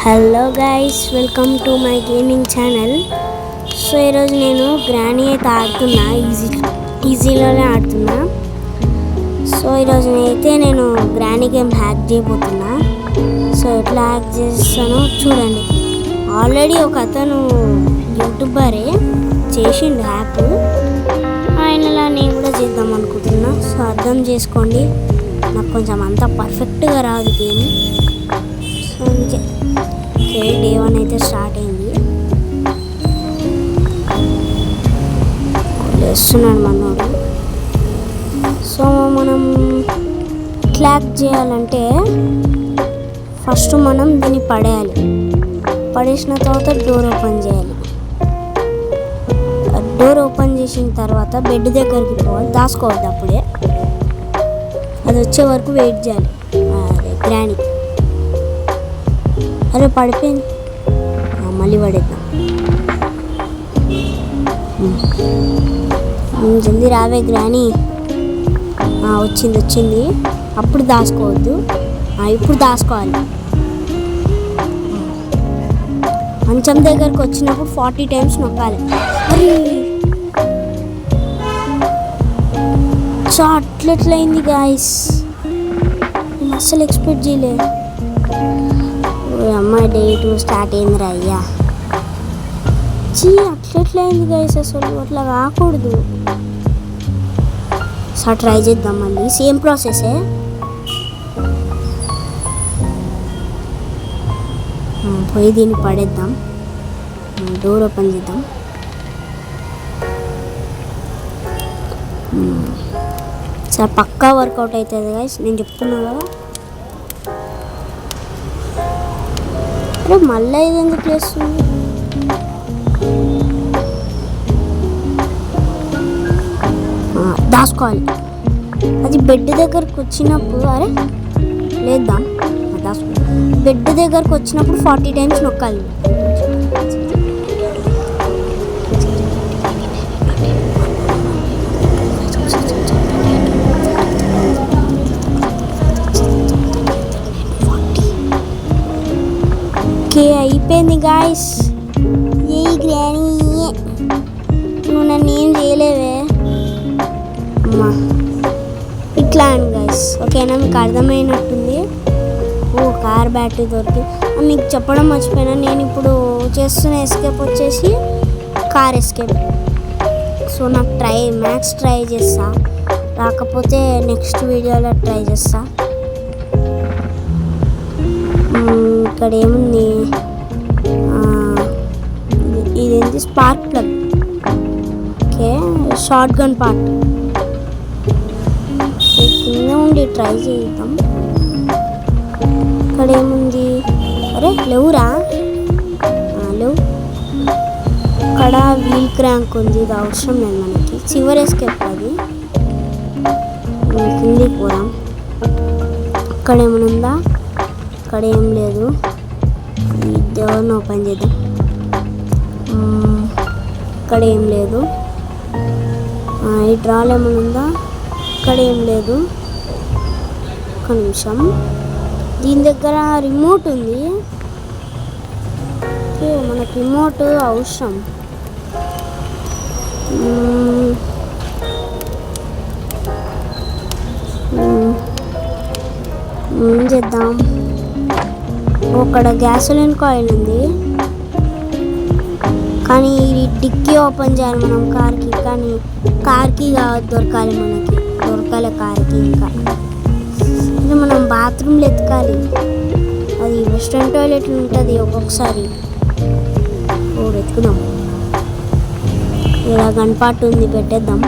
Hello guys, welcome to my gaming channel. So ఈరోజు నేను granny అయితే ఆడుతున్నా, ఈజీలోనే ఆడుతున్నా. సో ఈరోజు అయితే నేను గ్రానీ గేమ్ హ్యాక్ చేయబోతున్నా. సో ఎట్లా హ్యాక్ చేస్తానో చూడండి. ఆల్రెడీ ఒక అతను యూట్యూబరే చేసిండు హ్యాక్, ఆయనలా నేను కూడా చేద్దాం అనుకుంటున్నా. సో అర్థం చేసుకోండి, నాకు కొంచెం అంత పర్ఫెక్ట్గా రాదు గేమ్. సో అందుకే డే 1 అయితే స్టార్ట్ అయింది. వేస్తున్నాడు మనోడు. సో మనం క్లాక్ చేయాలంటే ఫస్ట్ మనం దీన్ని పడేయాలి. పడేసిన తర్వాత డోర్ ఓపెన్ చేయాలి. డోర్ ఓపెన్ చేసిన తర్వాత బెడ్ దగ్గరికి పోవాలి, దాచుకోవద్దు. అప్పుడే అది వచ్చే వరకు వెయిట్ చేయాలి. అదే గ్రానీ. అరే పడిపోయింది, మళ్ళీ పడేద్దాం. జల్దీ రావే గ్రానీ. వచ్చింది. అప్పుడు దాచుకోవద్దు, ఇప్పుడు దాచుకోవాలి. మంచం దగ్గరకు వచ్చినప్పుడు 40 టైమ్స్ నొక్కాలి. మరి అట్లెట్లయింది గాయస్, నేను అస్సలు ఎక్స్పెక్ట్ చేయలే. అమ్మాయి డే 2 స్టార్ట్ అయిందిరా అయ్యా. అట్లెట్లయింది గైస్, అసలు అట్లా కాకూడదు. సో ట్రై చేద్దాం, మళ్ళీ సేమ్ ప్రాసెసే. పోయి దీన్ని పడేద్దాం, డోర్ ఓపెన్ చేద్దాం. సార్ పక్కా వర్కౌట్ అవుతుంది గైస్, నేను చెప్తున్నా కదా. అరే మళ్ళీ ఇది ఎందుకు లేస్తుంది? దాచుకోవాలి. అది బెడ్ దగ్గరకు వచ్చినప్పుడు, అరే లేద్దాం, బెడ్ దగ్గరకు వచ్చినప్పుడు 40 టైమ్స్ నొక్కాలి. ఓకే, అయిపోయింది గాయస్. ఏ గ్రానీ, నువ్వు నన్ను ఏం చేయలేవే అమ్మా. ఇట్లా అని గాయస్, ఓకేనా? మీకు అర్థమైనట్టుంది. కార్ బ్యాటరీ దొరికి మీకు చెప్పడం మర్చిపోయినా. నేను ఇప్పుడు చేస్తున్న ఎస్కేప్ వచ్చేసి కార్ ఎస్కేప్. సో నాకు మ్యాక్స్ ట్రై చేస్తా, రాకపోతే నెక్స్ట్ వీడియోలో ట్రై చేస్తా. ఇక్కడ ఏముంది, ఇదేంటి, spark plug. Okay, short gun part కింద ఉండి ట్రై చేద్దాం. ఇక్కడ ఏముంది, అరే లేవురా, లేవు. ఇక్కడ వీల్ క్రాంక్ ఉంది, ఇది అవసరం లేదు మనకి. చివరి ఎస్కేప్ అది, కిందికి పోదాం. అక్కడ ఏమైనా ఉందా? ఇక్కడ ఏం లేదు. ఈ డోర్ని ఓపెన్ చేద్దాం. ఇక్కడ ఏం లేదు. ఈ డ్రాల్ ఏమైనా ఉందా? ఇక్కడ ఏం లేదు. ఒక నిమిషం, దీని దగ్గర రిమోట్ ఉంది. ఓకే, మనకు రిమోట్ అవసరం. ఏం చేద్దాం? అక్కడ గ్యాసోలిన్ కాయిల్ ఉంది, కానీ ఇది డిక్కీ ఓపెన్ చేయాలి మనం కార్కి. కానీ కార్కి దొరకాలి, మనకి దొరకాలి కార్కి. ఇంకా ఇది మనం బాత్రూమ్లో ఎత్తుకాలి. అది వెస్ట్రన్ టాయిలెట్లు ఉంటుంది ఒక్కొక్కసారి. ఎత్తుకుదాం. ఇలా గన్పాటు ఉంది, పెట్టేద్దాం.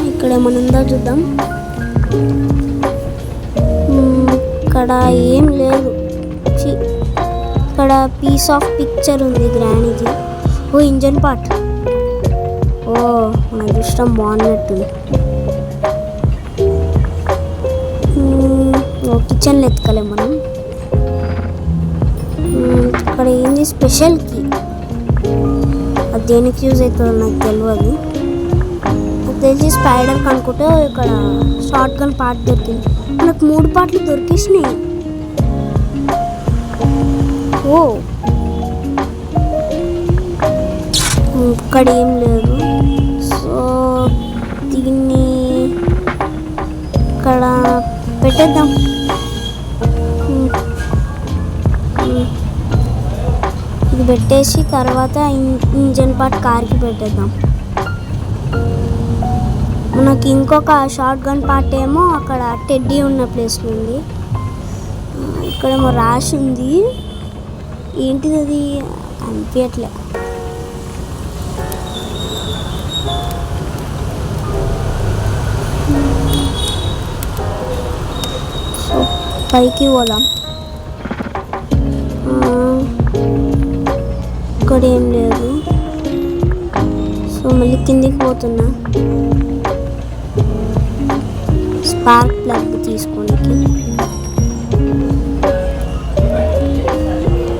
ఇక్కడ ఏమైనా ఉందో చూద్దాం. ఇక్కడ ఏం లేదు. ఇక్కడ పీస్ ఆఫ్ పిక్చర్ ఉంది గ్రానీది. Engine part. మన ఇష్టం బాగున్నట్టుంది. కిచెన్లో ఎత్తుకలేం మనం. ఇక్కడ ఏంది, స్పెషల్ కీ. అది దేనికి యూజ్ అవుతుందో నాకు తెలియదు. తెలిసి స్పైడర్ కనుక్కుంటే ఇక్కడ షార్ట్ గన్ పార్ట్ దొరికింది. నాకు 3 పార్ట్లు దొరికేసినాయి. ఓ ఇక్కడ ఏం లేదు. సో దీన్ని ఇక్కడ పెట్టేద్దాం. ఇది పెట్టేసి తర్వాత ఇంజన్ పార్ట్ కార్కి పెట్టేద్దాం. మనకి ఇంకొక షార్ట్ గన్ పార్ట్ ఏమో అక్కడ టెడ్డీ ఉన్న ప్లేస్లో ఉంది. ఇక్కడేమో రాసి ఉంది. ఏంటిది అది అనిపించట్లే. సో పైకి పోదాం. ఇక్కడ ఏం లేదు. సో మళ్ళీ కిందికి పోతున్నా స్పార్క్ ప్లగ్ తీసుకోనికి.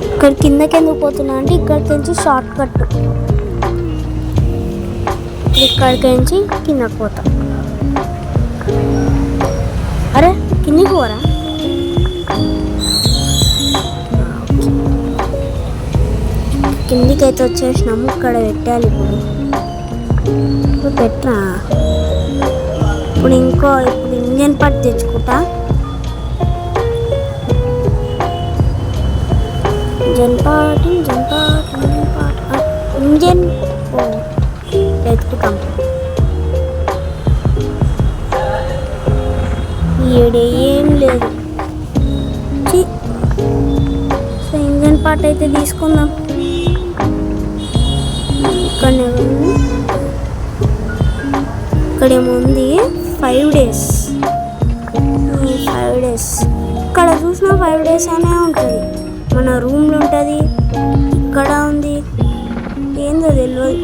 ఇక్కడ కిందకి ఎందుకు పోతున్నా అంటే ఇక్కడికి నుంచి షార్ట్ కట్. ఇక్కడికి నుంచి కిందకి పోతా. అరే కిందికి పోరా. కిందికి అయితే వచ్చేసినాము. ఇక్కడ పెట్టాలి. ఇప్పుడు పెట్టరా. ఇప్పుడు ఇంజన్ పార్ట్ తెచ్చుకుంటా. ఇంజన్ వెతుకుతాం. ఏం లేదు. సో ఇంజన్ పార్ట్ అయితే తీసుకుందాం. ఇక్కడేముంది 5 days. ఇక్కడ చూసిన 5 days అనే ఉంటుంది. మన రూమ్లో ఉంటుంది. ఇక్కడ ఉంది. ఏందో తెలియదు.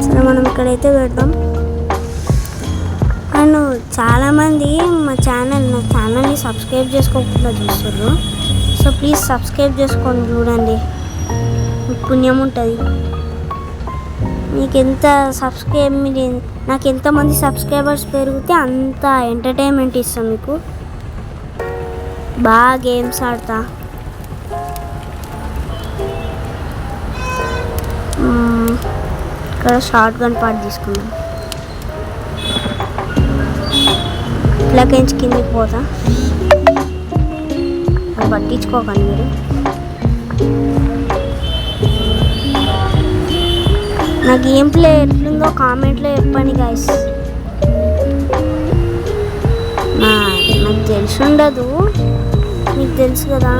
సరే మనం ఇక్కడైతే పెడదాం. అండ్ చాలామంది నా ఛానల్ని సబ్స్క్రైబ్ చేసుకోకుండా చూస్తారు. సో ప్లీజ్ సబ్స్క్రైబ్ చేసుకొని చూడండి. పుణ్యం ఉంటుంది. నాకు ఎంతమంది సబ్స్క్రైబర్స్ పెరిగితే అంత ఎంటర్టైన్మెంట్ ఇస్తాం మీకు. బాగా గేమ్స్ ఆడతా. ఇక్కడ షార్ట్ గన్ పార్ట్ తీసుకున్నాం. ఇట్లాకించి కిందికి పోతా. అది పట్టించుకోకండి మీరు. నా గేమ్ ప్లే ఎట్లుందో కామెంట్లో చెప్పండి గైస్. నాకు తెలిసి ఉండదు, మీకు తెలుసు కదా.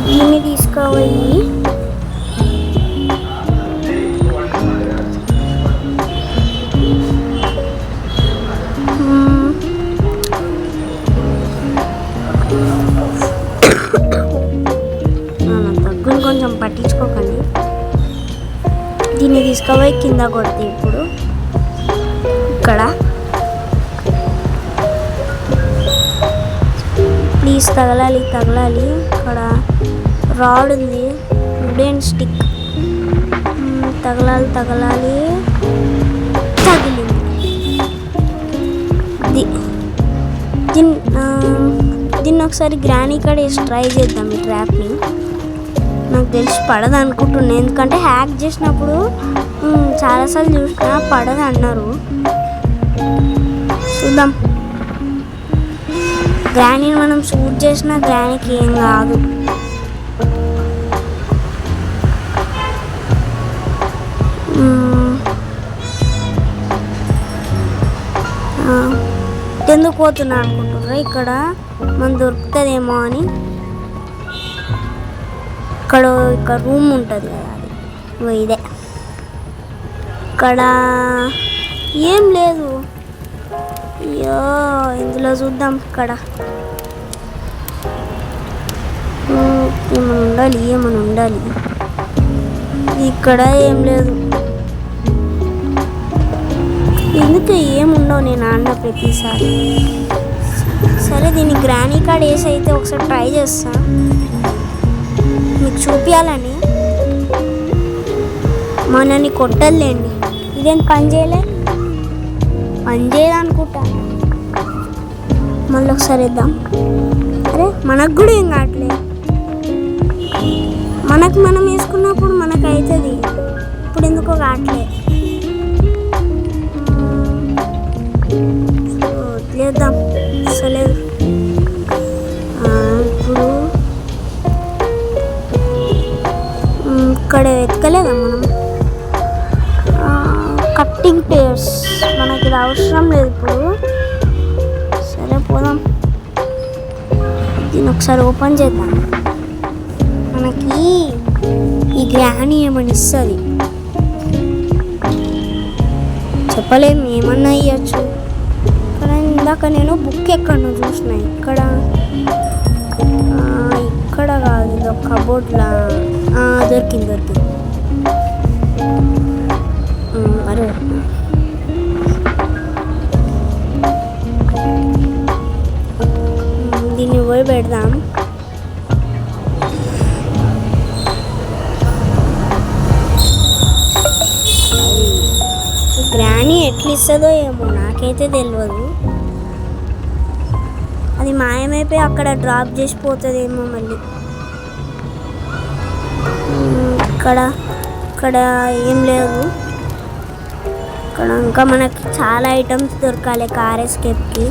దీన్ని తీసుకుపోయి దగ్గుని కొంచెం పట్టించుకోకండి. దీన్ని తీసుకుపోయి కింద కొడితే ఇప్పుడు ఇక్కడ ప్లీజ్ తగలాలి. ఇక్కడ రాడ్ ఉంది, వుడెన్ స్టిక్. తగలాలి. తగిలింది. దీన్ని ఒకసారి గ్రానీ కాడ వేసి ట్రై చేద్దాం ఈ ట్రాప్ని. నాకు తెలిసి పడదు అనుకుంటున్నాను, ఎందుకంటే హ్యాక్ చేసినప్పుడు చాలాసార్లు చూసినా పడదు అన్నారు. చూద్దాం. గ్రానీని మనం షూట్ చేసినా గ్రానీకి ఏం కాదు. ఎందుకు పోతున్నా అనుకుంటుర్రా? ఇక్కడ మనం దొరుకుతుందేమో అని. ఇక్కడ రూమ్ ఉంటుంది కదా, అది ఇదే. ఇక్కడ ఏం లేదు. అయ్యో, ఇందులో చూద్దాం. ఇక్కడ ఏమని ఉండాలి. ఇక్కడ ఏం లేదు. ఎందుకు ఏముండవు నేను ఆడిన ప్రతిసారి. సరే, దీన్ని గ్రానీ కార్డ్ వేసి అయితే ఒకసారి ట్రై చేస్తా మీకు చూపించాలని. మనని కొట్టలేండి. ఇదేం పని చేయలే, పని చేయదనుకుంటా. మళ్ళీ ఒకసారి వేద్దాం. అరే మనకు కూడా ఏం కావట్లేదు. మనకు మనం వేసుకున్నప్పుడు మనకు అవుతుంది, ఇప్పుడు ఎందుకో కావట్లేదు. వదిలేద్దాం అసలు. ఇప్పుడు ఇక్కడ వెతకలేదా మనం కట్టింగ్ పేర్స్? మనకి ఇది అవసరం లేదు ఇప్పుడు. సరే పోదాం, దీన్ని ఒకసారి ఓపెన్ చేద్దాం. మనకి ఈ గ్రాని ఏమని ఇస్తుంది చెప్పలేము, ఏమన్నా ఇవ్వచ్చు. కానీ ఇందాక నేను బుక్ ఎక్కడో చూసిన, ఇక్కడ కాదు, ఇది ఒక కబోర్డ్లా దొరికింది. అరే దీన్ని పోయి పెడదాం. గ్రాని ఎట్లా ఇస్తుందో ఏమో, నాకైతే తెలియదు. అది మాయమైపోయి అక్కడ డ్రాప్ చేసిపోతుందేమో మళ్ళీ. ఇక్కడ ఏం లేదు. ఇక్కడ ఇంకా మనకి చాలా ఐటమ్స్ దొరకాలి కార్ ఎస్కేప్కి.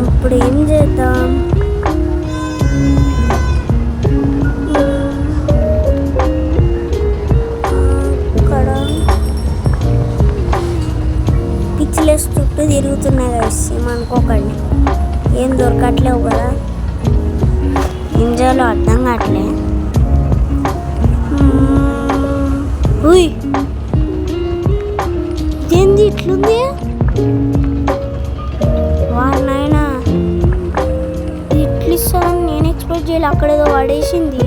ఇప్పుడు ఏం చేద్దాం? పిచ్చిలేసి చుట్టూ తిరుగుతున్నాయి కదా, ఏమనుకోకండి. ఏం దొరకట్లేవు కదా, ఏం చేయాలో అర్థం కావట్లే. ఇదేంది ఇట్లుంది? వారినైనా ఇట్లు ఇస్తానని నేను ఎక్స్పెక్ట్ చేయాలి. అక్కడేదో పడేసింది.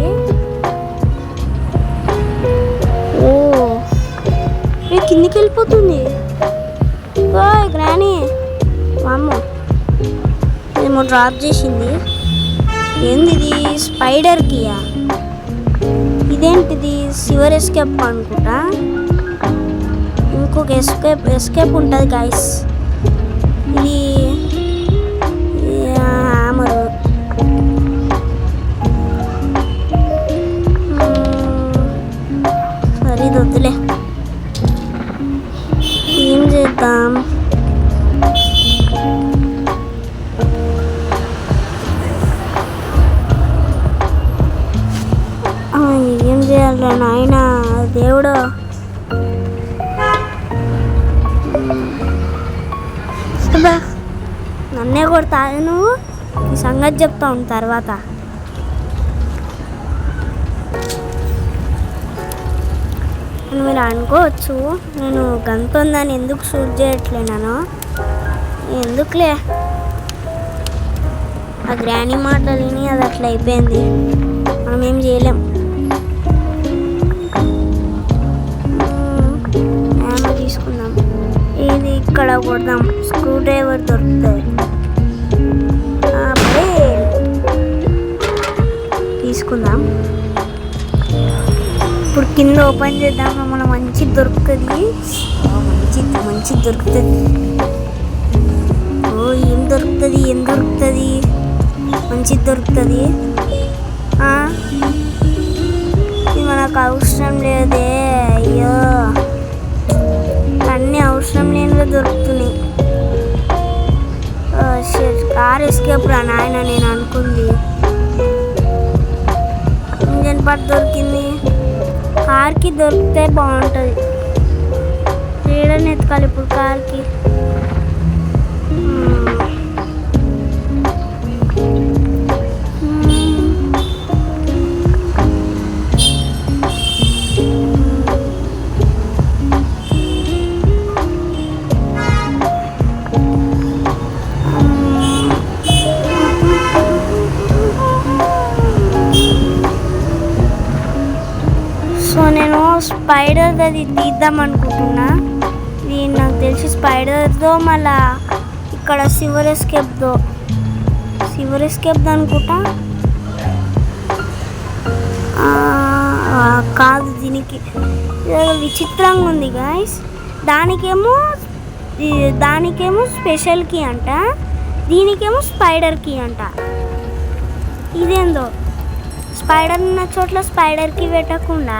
ఓ కిందికి వెళ్ళిపోతుంది. గ్రాని అమ్మ ఏమో డ్రాప్ చేసింది. ఏంది ఇది? Spider Kia? ఇదేంటిది? సివర్ ఎస్కేప్ అనుకుంటా. ఇంకొక ఎస్కేప్ ఉంటుంది గైస్. ఇది హ్యామర్. సరే ఇది వద్దులే, ఏం చేద్దాం? ఏం చేయాలి నాయన దేవుడు? నన్నే కొడతా నువ్వు, ఈ సంగతి చెప్తా ఉంది తర్వాత. మీరు అనుకోవచ్చు నేను గంత ఉందని ఎందుకు షూట్ చేయట్లేనాను. ఎందుకులే, ఆ గ్రాని మాటలు విని అది అట్లా అయిపోయింది, మనం ఏం చేయలేం. తీసుకుందాం, ఇది ఇక్కడ కొడదాం. స్క్రూ డ్రైవర్ దొరుకుతుంది, తీసుకుందాం. ఇప్పుడు కింద ఓపెన్ చేద్దాం, మన మంచిది దొరుకుతుంది. మంచిది దొరుకుతుంది. ఓ ఏం దొరుకుతుంది? మంచిది దొరుకుతుంది. ఇది మనకు అవసరం లేదే. అయ్యో, అన్నీ అవసరం లేనిగా దొరుకుతున్నాయి. కార్ ఎస్కేప్ రా నాయన నేను అనుకుంది. ఇంజన్ పార్ట్ దొరికింది. కార్కి దొరికితే బాగుంటుంది. ఏడని ఎత్తుకాలి ఇప్పుడు కార్కి. సో నేను స్పైడర్ అది తీద్దాం అనుకుంటున్నా. ఇది నాకు తెలిసి స్పైడర్దో, మళ్ళా ఇక్కడ సివర్ ఎస్కేప్దో అనుకుంటా. కాదు, దీనికి విచిత్రంగా ఉంది గాయస్. దానికేమో స్పెషల్ కీ అంట, దీనికేమో స్పైడర్ కీ అంట. ఇదేందో స్పైడర్ ఉన్న చోట్ల స్పైడర్ కీ పెట్టకుండా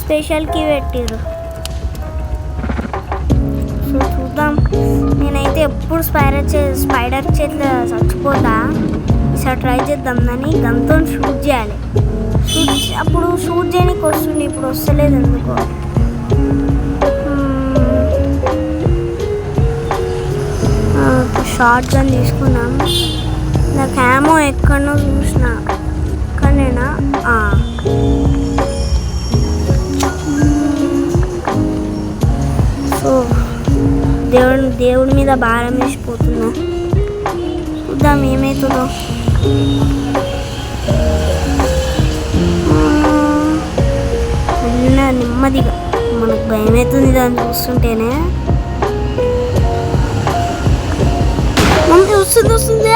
స్పెషల్ కీ పెట్టిర్రు. సో చూద్దాం. నేనైతే ఎప్పుడు స్పైడర్ చేతిలో చచ్చిపోతా. ఈసారి ట్రై చేద్దాం. దాన్ని గన్తో షూట్ చేయాలి. అప్పుడు షూట్ చేయడానికి వస్తుంది, ఇప్పుడు వస్తలేదు ఎందుకో. షార్ట్ గన్ తీసుకున్నాం. నాకు ఏమో ఎక్కడనో చూసిన, ఎక్కడనేనా సో దేవుడి మీద భారం వేసిపోతున్నా. చూద్దాం ఏమవుతుందో. నెమ్మదిగా, మనకు భయం అవుతుంది దాన్ని చూస్తుంటేనే. మమ్మీ వస్తుంది.